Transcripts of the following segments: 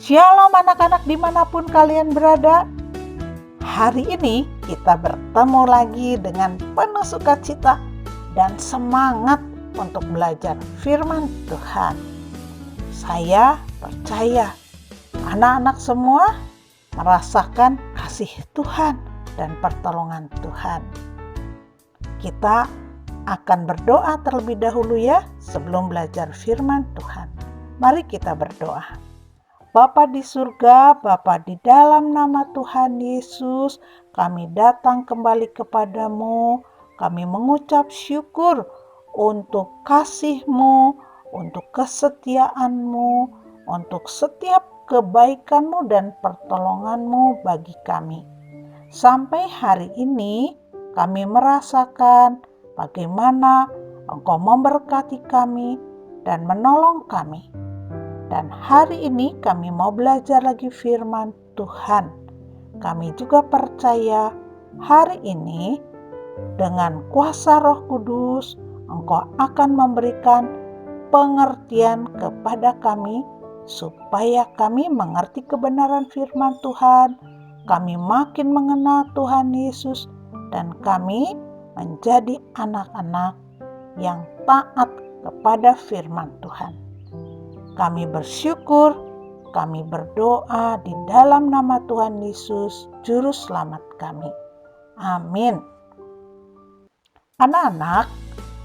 Shalom anak-anak dimanapun kalian berada. Hari ini kita bertemu lagi dengan penuh sukacita dan semangat untuk belajar firman Tuhan. Saya percaya anak-anak semua merasakan kasih Tuhan dan pertolongan Tuhan. Kita akan berdoa terlebih dahulu ya sebelum belajar firman Tuhan. Mari kita berdoa. Bapa di surga, Bapa di dalam nama Tuhan Yesus, kami datang kembali kepadamu. Kami mengucap syukur untuk kasih-Mu, untuk kesetiaan-Mu, untuk setiap kebaikan-Mu dan pertolongan-Mu bagi kami. Sampai hari ini kami merasakan bagaimana Engkau memberkati kami dan menolong kami. Dan hari ini kami mau belajar lagi firman Tuhan. Kami juga percaya hari ini dengan kuasa Roh Kudus, Engkau akan memberikan pengertian kepada kami supaya kami mengerti kebenaran firman Tuhan. Kami makin mengenal Tuhan Yesus dan kami menjadi anak-anak yang taat kepada firman Tuhan. Kami bersyukur, kami berdoa di dalam nama Tuhan Yesus, Juru Selamat kami. Amin. Anak-anak,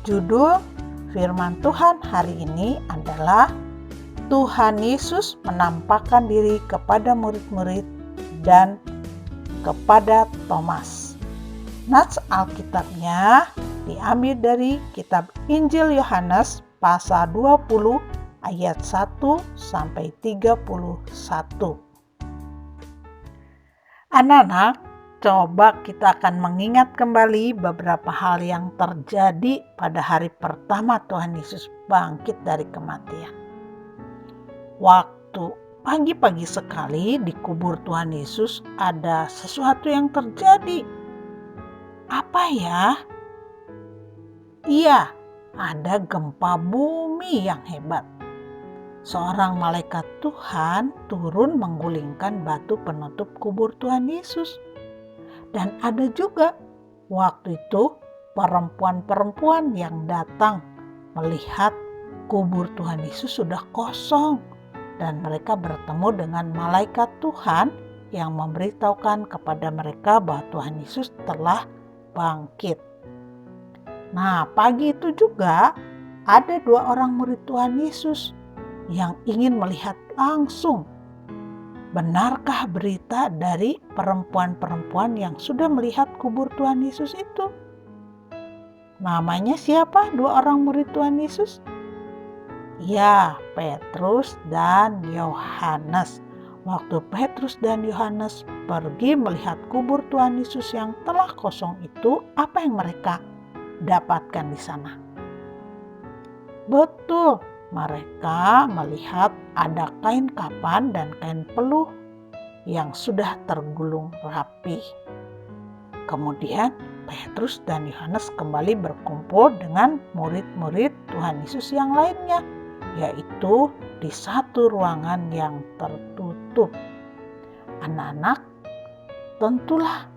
judul firman Tuhan hari ini adalah Tuhan Yesus menampakkan diri kepada murid-murid dan kepada Thomas. Nats Alkitabnya diambil dari kitab Injil Yohanes pasal 20 ayat 1 sampai 31. Anak-anak, coba kita akan mengingat kembali beberapa hal yang terjadi pada hari pertama Tuhan Yesus bangkit dari kematian. Waktu pagi-pagi sekali di kubur Tuhan Yesus ada sesuatu yang terjadi. Apa ya? Iya, ada gempa bumi yang hebat. Seorang malaikat Tuhan turun menggulingkan batu penutup kubur Tuhan Yesus. Dan ada juga waktu itu perempuan-perempuan yang datang melihat kubur Tuhan Yesus sudah kosong. Dan mereka bertemu dengan malaikat Tuhan yang memberitahukan kepada mereka bahwa Tuhan Yesus telah bangkit. Nah, pagi itu juga ada 2 orang murid Tuhan Yesus yang ingin melihat langsung. Benarkah berita dari perempuan-perempuan yang sudah melihat kubur Tuhan Yesus itu? Namanya siapa 2 orang murid Tuhan Yesus? Ya, Petrus dan Yohanes. Waktu Petrus dan Yohanes pergi melihat kubur Tuhan Yesus yang telah kosong itu, apa yang mereka dapatkan di sana? Betul, mereka melihat ada kain kapan dan kain peluh yang sudah tergulung rapi. Kemudian Petrus dan Yohanes kembali berkumpul dengan murid-murid Tuhan Yesus yang lainnya, yaitu di satu ruangan yang tertutup. Anak-anak, tentulah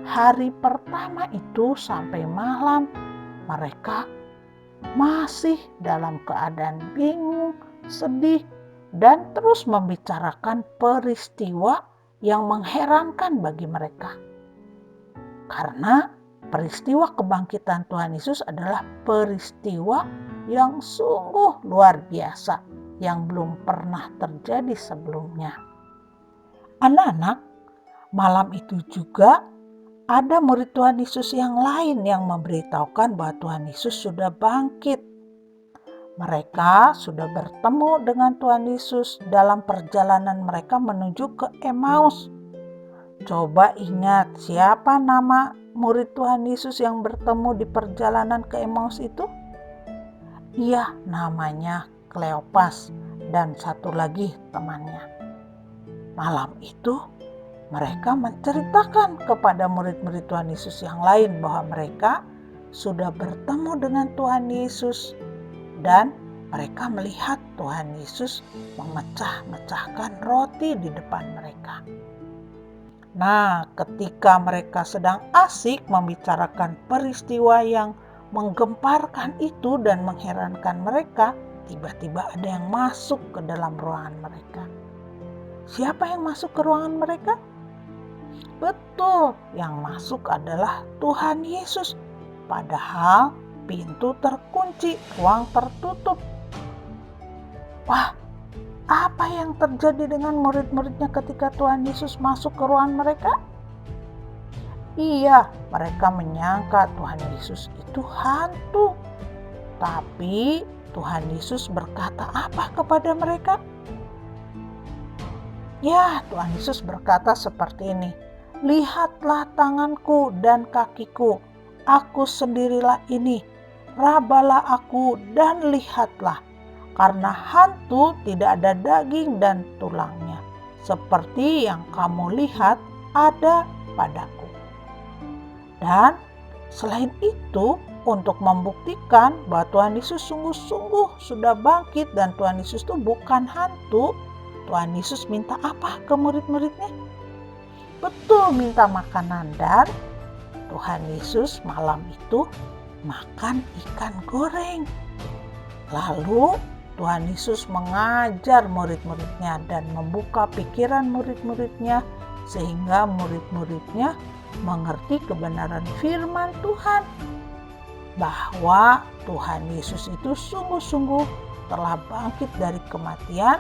hari pertama itu sampai malam mereka masih dalam keadaan bingung, sedih, dan terus membicarakan peristiwa yang mengherankan bagi mereka. Karena peristiwa kebangkitan Tuhan Yesus adalah peristiwa yang sungguh luar biasa, yang belum pernah terjadi sebelumnya. Anak-anak, malam itu juga ada murid Tuhan Yesus yang lain yang memberitahukan bahwa Tuhan Yesus sudah bangkit. Mereka sudah bertemu dengan Tuhan Yesus dalam perjalanan mereka menuju ke Emmaus. Coba ingat siapa nama murid Tuhan Yesus yang bertemu di perjalanan ke Emmaus itu? Iya, namanya Kleopas dan satu lagi temannya. Malam itu mereka menceritakan kepada murid-murid Tuhan Yesus yang lain bahwa mereka sudah bertemu dengan Tuhan Yesus dan mereka melihat Tuhan Yesus memecah-mecahkan roti di depan mereka. Nah, ketika mereka sedang asik membicarakan peristiwa yang menggemparkan itu dan mengherankan mereka, tiba-tiba ada yang masuk ke dalam ruangan mereka. Siapa yang masuk ke ruangan mereka? Betul, yang masuk adalah Tuhan Yesus. Padahal pintu terkunci, ruang tertutup. Wah, apa yang terjadi dengan murid-muridnya ketika Tuhan Yesus masuk ke ruangan mereka? Iya, mereka menyangka Tuhan Yesus itu hantu. Tapi Tuhan Yesus berkata apa kepada mereka? Ya, Tuhan Yesus berkata seperti ini. Lihatlah tanganku dan kakiku, aku sendirilah ini. Rabalah aku dan lihatlah. Karena hantu tidak ada daging dan tulangnya, seperti yang kamu lihat ada padaku. Dan selain itu, untuk membuktikan bahwa Tuhan Yesus sungguh-sungguh sudah bangkit dan Tuhan Yesus itu bukan hantu, Tuhan Yesus minta apa ke murid-muridnya? Betul, minta makanan, dan Tuhan Yesus malam itu makan ikan goreng. Lalu Tuhan Yesus mengajar murid-muridnya dan membuka pikiran murid-muridnya sehingga murid-muridnya mengerti kebenaran firman Tuhan bahwa Tuhan Yesus itu sungguh-sungguh telah bangkit dari kematian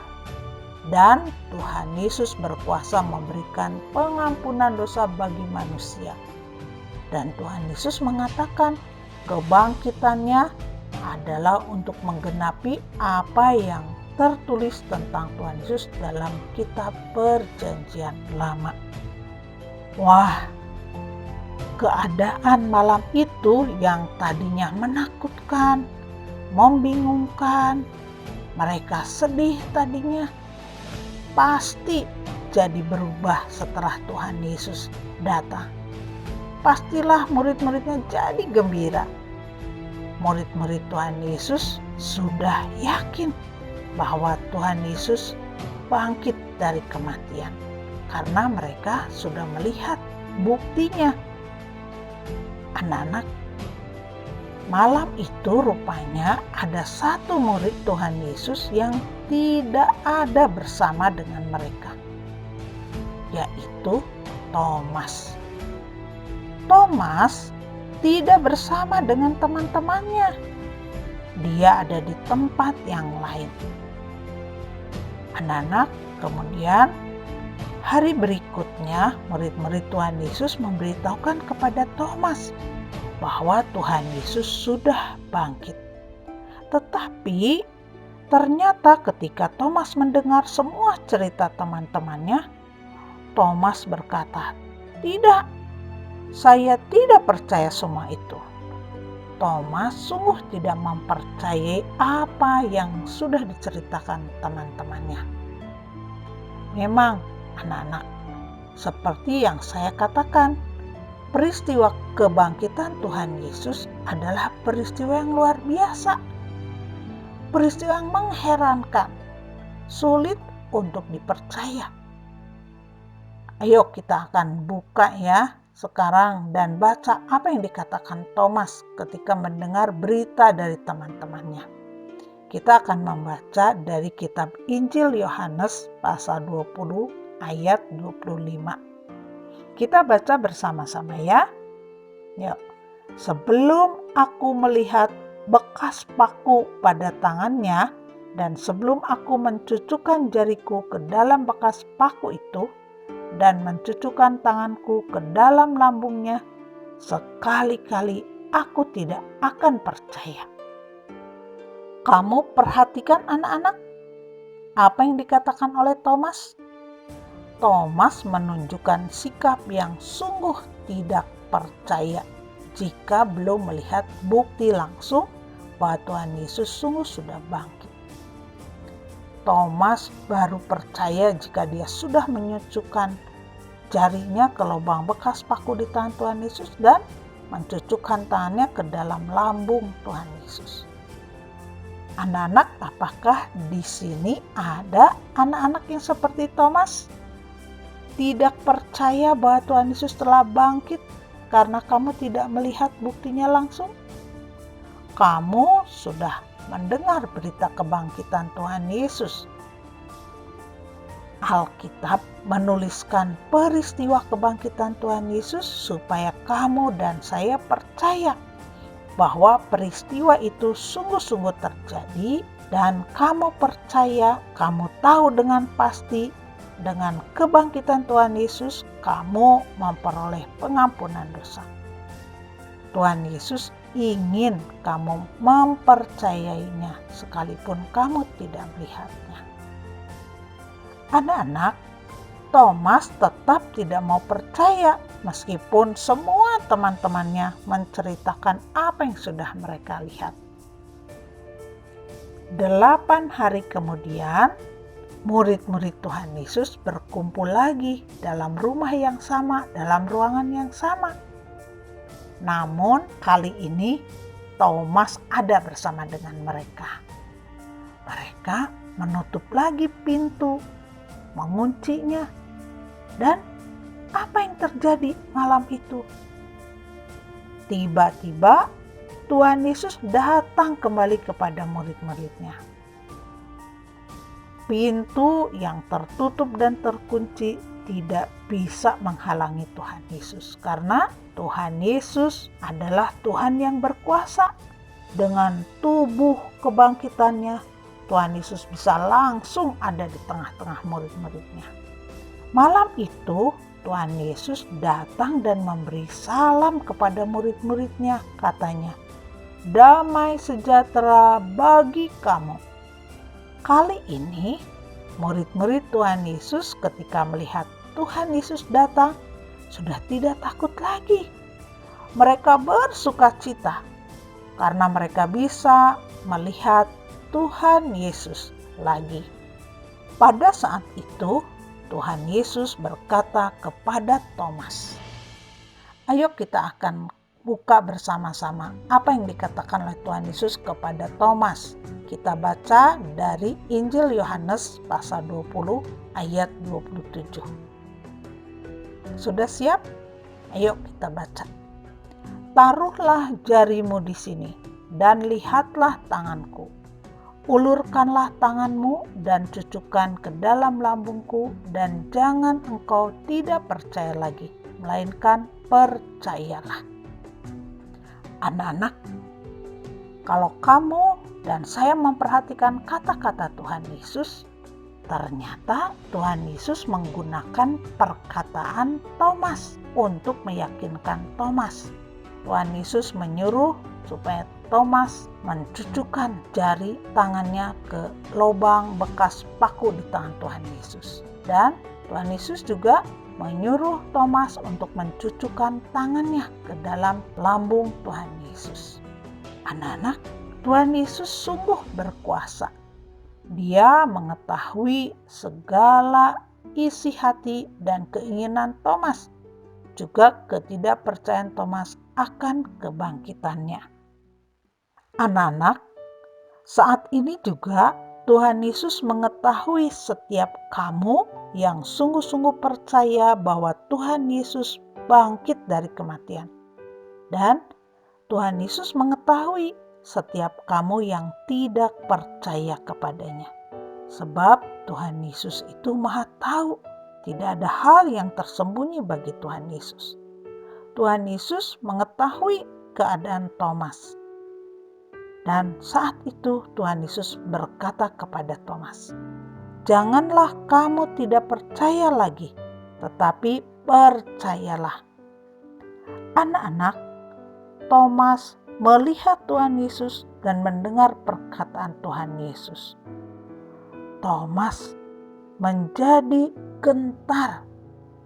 dan Tuhan Yesus berkuasa memberikan pengampunan dosa bagi manusia. Dan Tuhan Yesus mengatakan kebangkitannya adalah untuk menggenapi apa yang tertulis tentang Tuhan Yesus dalam kitab Perjanjian Lama. Wah, keadaan malam itu yang tadinya menakutkan, membingungkan, mereka sedih tadinya, pasti jadi berubah setelah Tuhan Yesus datang. Pastilah murid-muridnya jadi gembira. Murid-murid Tuhan Yesus sudah yakin bahwa Tuhan Yesus bangkit dari kematian karena mereka sudah melihat buktinya. Anak-anak, malam itu rupanya ada satu murid Tuhan Yesus yang tidak ada bersama dengan mereka, yaitu Thomas. Thomas tidak bersama dengan teman-temannya. Dia ada di tempat yang lain. Anak-anak, kemudian hari berikutnya murid-murid Tuhan Yesus memberitahukan kepada Thomas bahwa Tuhan Yesus sudah bangkit. Tetapi ternyata ketika Thomas mendengar semua cerita teman-temannya, Thomas berkata, "Tidak, saya tidak percaya semua itu." Thomas sungguh tidak mempercayai apa yang sudah diceritakan teman-temannya. Memang, anak-anak, seperti yang saya katakan, peristiwa kebangkitan Tuhan Yesus adalah peristiwa yang luar biasa. Peristiwa yang mengherankan, sulit untuk dipercaya. Ayo kita akan buka ya sekarang dan baca apa yang dikatakan Thomas ketika mendengar berita dari teman-temannya. Kita akan membaca dari kitab Injil Yohanes pasal 20 ayat 25. Kita baca bersama-sama ya. Yuk. Sebelum aku melihat bekas paku pada tangannya dan sebelum aku mencucukkan jariku ke dalam bekas paku itu dan mencucukkan tanganku ke dalam lambungnya, sekali-kali aku tidak akan percaya. Kamu perhatikan anak-anak, apa yang dikatakan oleh Thomas? Thomas menunjukkan sikap yang sungguh tidak percaya jika belum melihat bukti langsung bahwa Tuhan Yesus sungguh sudah bangkit. Thomas baru percaya jika dia sudah menyucukkan jarinya ke lubang bekas paku di tangan Tuhan Yesus dan mencucukkan tangannya ke dalam lambung Tuhan Yesus. Anak-anak, apakah di sini ada anak-anak yang seperti Thomas? Tidak percaya bahwa Tuhan Yesus telah bangkit karena kamu tidak melihat buktinya langsung? Kamu sudah mendengar berita kebangkitan Tuhan Yesus. Alkitab menuliskan peristiwa kebangkitan Tuhan Yesus supaya kamu dan saya percaya bahwa peristiwa itu sungguh-sungguh terjadi, dan kamu percaya, kamu tahu dengan pasti dengan kebangkitan Tuhan Yesus kamu memperoleh pengampunan dosa. Tuhan Yesus ingin kamu mempercayainya sekalipun kamu tidak melihatnya. Anak-anak, Thomas tetap tidak mau percaya meskipun semua teman-temannya menceritakan apa yang sudah mereka lihat. 8 hari kemudian, murid-murid Tuhan Yesus berkumpul lagi dalam rumah yang sama, dalam ruangan yang sama. Namun kali ini Thomas ada bersama dengan mereka. Mereka menutup lagi pintu, menguncinya, dan apa yang terjadi malam itu? Tiba-tiba Tuhan Yesus datang kembali kepada murid-muridnya. Pintu yang tertutup dan terkunci tidak bisa menghalangi Tuhan Yesus, karena Tuhan Yesus adalah Tuhan yang berkuasa. Dengan tubuh kebangkitannya, Tuhan Yesus bisa langsung ada di tengah-tengah murid-muridnya. Malam itu Tuhan Yesus datang dan memberi salam kepada murid-muridnya. Katanya, "Damai sejahtera bagi kamu." Kali ini murid-murid Tuhan Yesus ketika melihat Tuhan Yesus datang sudah tidak takut lagi. Mereka bersukacita karena mereka bisa melihat Tuhan Yesus lagi. Pada saat itu Tuhan Yesus berkata kepada Thomas. Ayo kita akan buka bersama-sama apa yang dikatakan oleh Tuhan Yesus kepada Thomas. Kita baca dari Injil Yohanes pasal 20 ayat 27. Sudah siap? Ayo kita baca. "Taruhlah jarimu di sini dan lihatlah tanganku. Ulurkanlah tanganmu dan cucukkan ke dalam lambungku, dan jangan engkau tidak percaya lagi, melainkan percayalah." Anak-anak, kalau kamu dan saya memperhatikan kata-kata Tuhan Yesus, ternyata Tuhan Yesus menggunakan perkataan Thomas untuk meyakinkan Thomas. Tuhan Yesus menyuruh supaya Thomas mencucukkan jari tangannya ke lubang bekas paku di tangan Tuhan Yesus. Dan Tuhan Yesus juga menyuruh Thomas untuk mencucukkan tangannya ke dalam lambung Tuhan Yesus. Anak-anak, Tuhan Yesus sungguh berkuasa. Dia mengetahui segala isi hati dan keinginan Thomas, juga ketidakpercayaan Thomas akan kebangkitannya. Anak-anak, saat ini juga Tuhan Yesus mengetahui setiap kamu yang sungguh-sungguh percaya bahwa Tuhan Yesus bangkit dari kematian. Dan Tuhan Yesus mengetahui setiap kamu yang tidak percaya kepadanya. Sebab Tuhan Yesus itu Maha Tahu, tidak ada hal yang tersembunyi bagi Tuhan Yesus. Tuhan Yesus mengetahui keadaan Thomas. Dan saat itu Tuhan Yesus berkata kepada Thomas, "Janganlah kamu tidak percaya lagi, tetapi percayalah." Anak-anak, Thomas melihat Tuhan Yesus dan mendengar perkataan Tuhan Yesus. Thomas menjadi gentar.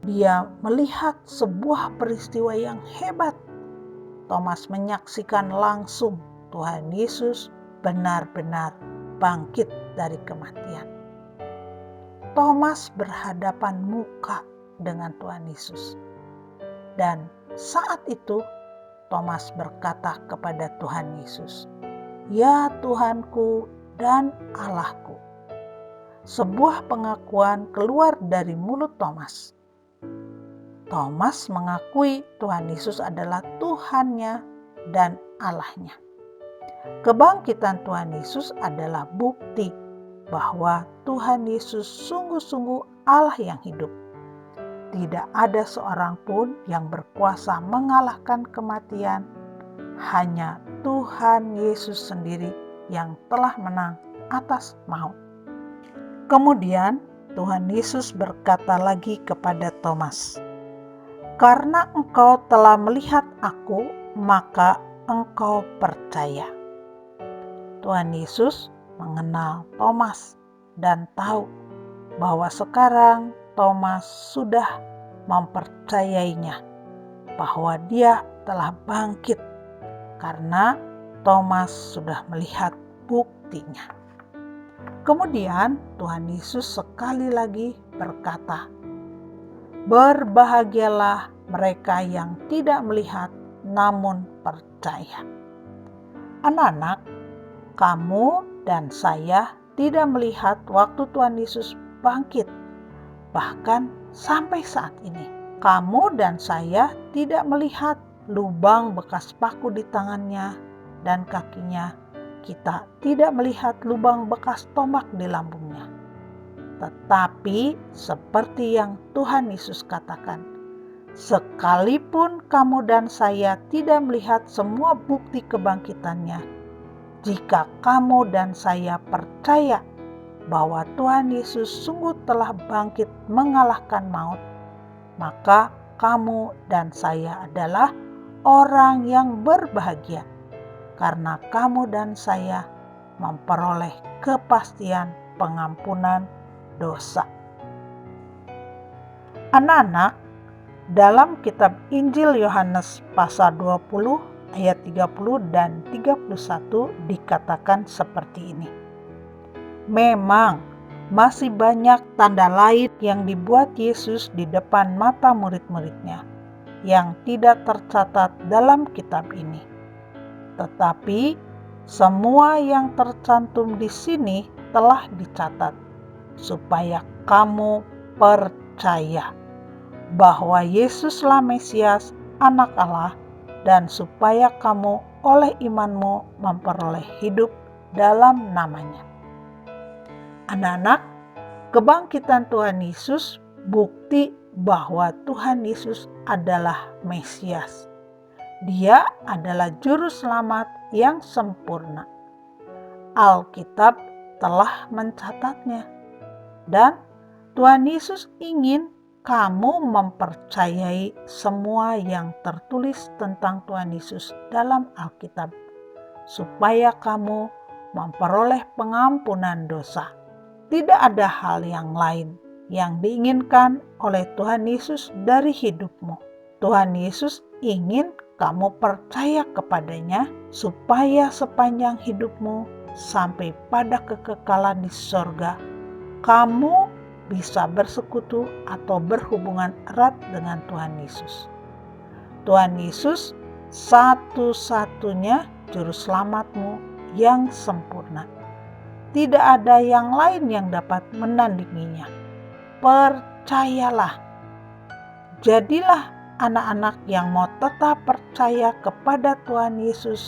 Dia melihat sebuah peristiwa yang hebat. Thomas menyaksikan langsung Tuhan Yesus benar-benar bangkit dari kematian. Thomas berhadapan muka dengan Tuhan Yesus. Dan saat itu Thomas berkata kepada Tuhan Yesus, "Ya Tuhanku, dan Allahku. Sebuah pengakuan keluar dari mulut Thomas. Thomas mengakui Tuhan Yesus adalah Tuhannya dan Allahnya. Kebangkitan Tuhan Yesus adalah bukti bahwa Tuhan Yesus sungguh-sungguh Allah yang hidup. Tidak ada seorang pun yang berkuasa mengalahkan kematian. Hanya Tuhan Yesus sendiri yang telah menang atas maut. Kemudian Tuhan Yesus berkata lagi kepada Thomas, "Karena engkau telah melihat aku, maka engkau percaya." Tuhan Yesus mengenal Thomas dan tahu bahwa sekarang Thomas sudah mempercayainya bahwa dia telah bangkit karena Thomas sudah melihat buktinya. Kemudian Tuhan Yesus sekali lagi berkata, "Berbahagialah mereka yang tidak melihat namun percaya." Anak-anak, kamu dan saya tidak melihat waktu Tuhan Yesus bangkit. Bahkan sampai saat ini, kamu dan saya tidak melihat lubang bekas paku di tangannya dan kakinya. Kita tidak melihat lubang bekas tombak di lambungnya. Tetapi seperti yang Tuhan Yesus katakan, sekalipun kamu dan saya tidak melihat semua bukti kebangkitannya, jika kamu dan saya percaya bahwa Tuhan Yesus sungguh telah bangkit mengalahkan maut, maka kamu dan saya adalah orang yang berbahagia, karena kamu dan saya memperoleh kepastian pengampunan dosa. Anak-anak, dalam kitab Injil Yohanes pasal 20 ayat 30 dan 31 dikatakan seperti ini. Memang masih banyak tanda lain yang dibuat Yesus di depan mata murid-muridnya yang tidak tercatat dalam kitab ini. Tetapi semua yang tercantum di sini telah dicatat supaya kamu percaya bahwa Yesuslah Mesias, Anak Allah, dan supaya kamu oleh imanmu memperoleh hidup dalam namanya. Anak-anak, kebangkitan Tuhan Yesus bukti bahwa Tuhan Yesus adalah Mesias. Dia adalah juru selamat yang sempurna. Alkitab telah mencatatnya. Dan Tuhan Yesus ingin kamu mempercayai semua yang tertulis tentang Tuhan Yesus dalam Alkitab, supaya kamu memperoleh pengampunan dosa. Tidak ada hal yang lain yang diinginkan oleh Tuhan Yesus dari hidupmu. Tuhan Yesus ingin kamu percaya kepadanya supaya sepanjang hidupmu sampai pada kekekalan di surga, kamu bisa bersekutu atau berhubungan erat dengan Tuhan Yesus. Tuhan Yesus satu-satunya juru selamatmu yang sempurna. Tidak ada yang lain yang dapat menandinginya. Percayalah. Jadilah anak-anak yang mau tetap percaya kepada Tuhan Yesus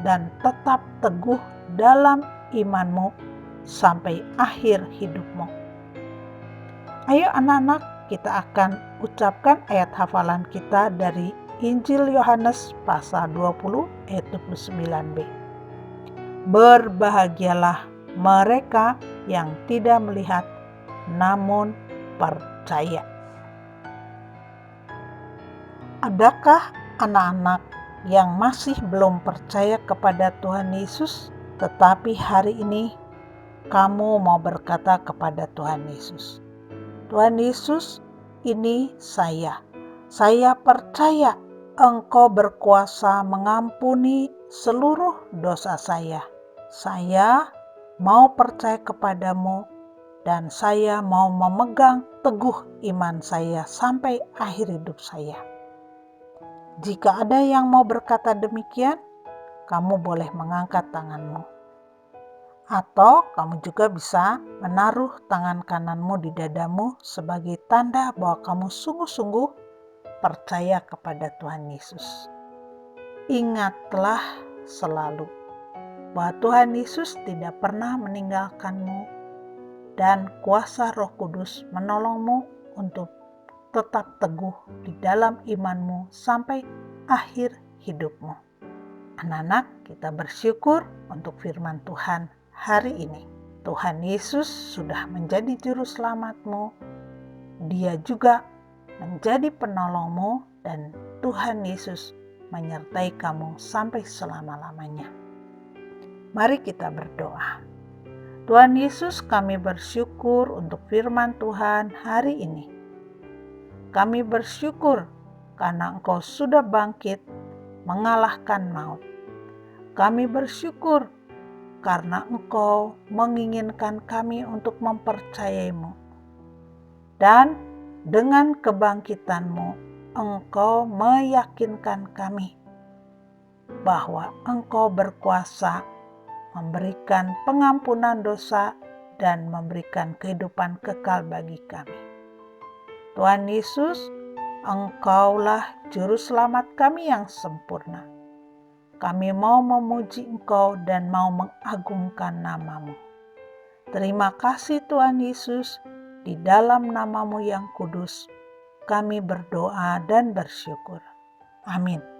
dan tetap teguh dalam imanmu sampai akhir hidupmu. Ayo anak-anak, kita akan ucapkan ayat hafalan kita dari Injil Yohanes pasal 20 ayat 29b. Berbahagialah mereka yang tidak melihat namun percaya. Adakah anak-anak yang masih belum percaya kepada Tuhan Yesus, tetapi hari ini kamu mau berkata kepada Tuhan Yesus, "Tuhan Yesus, ini saya. Saya percaya Engkau berkuasa mengampuni seluruh dosa saya. Saya mau percaya kepadamu dan saya mau memegang teguh iman saya sampai akhir hidup saya." Jika ada yang mau berkata demikian, kamu boleh mengangkat tanganmu. Atau kamu juga bisa menaruh tangan kananmu di dadamu sebagai tanda bahwa kamu sungguh-sungguh percaya kepada Tuhan Yesus. Ingatlah selalu bahwa Tuhan Yesus tidak pernah meninggalkanmu dan kuasa Roh Kudus menolongmu untuk tetap teguh di dalam imanmu sampai akhir hidupmu. Anak-anak, kita bersyukur untuk firman Tuhan hari ini. Tuhan Yesus sudah menjadi juru selamatmu. Dia juga menjadi penolongmu dan Tuhan Yesus menyertai kamu sampai selama-lamanya. Mari kita berdoa. Tuhan Yesus, kami bersyukur untuk firman Tuhan hari ini. Kami bersyukur karena Engkau sudah bangkit mengalahkan maut. Kami bersyukur karena Engkau menginginkan kami untuk mempercayai-Mu. Dan dengan kebangkitan-Mu, Engkau meyakinkan kami bahwa Engkau berkuasa memberikan pengampunan dosa dan memberikan kehidupan kekal bagi kami. Tuhan Yesus, Engkaulah juru selamat kami yang sempurna. Kami mau memuji Engkau dan mau mengagungkan nama-Mu. Terima kasih Tuhan Yesus, di dalam nama-Mu yang kudus, kami berdoa dan bersyukur. Amin.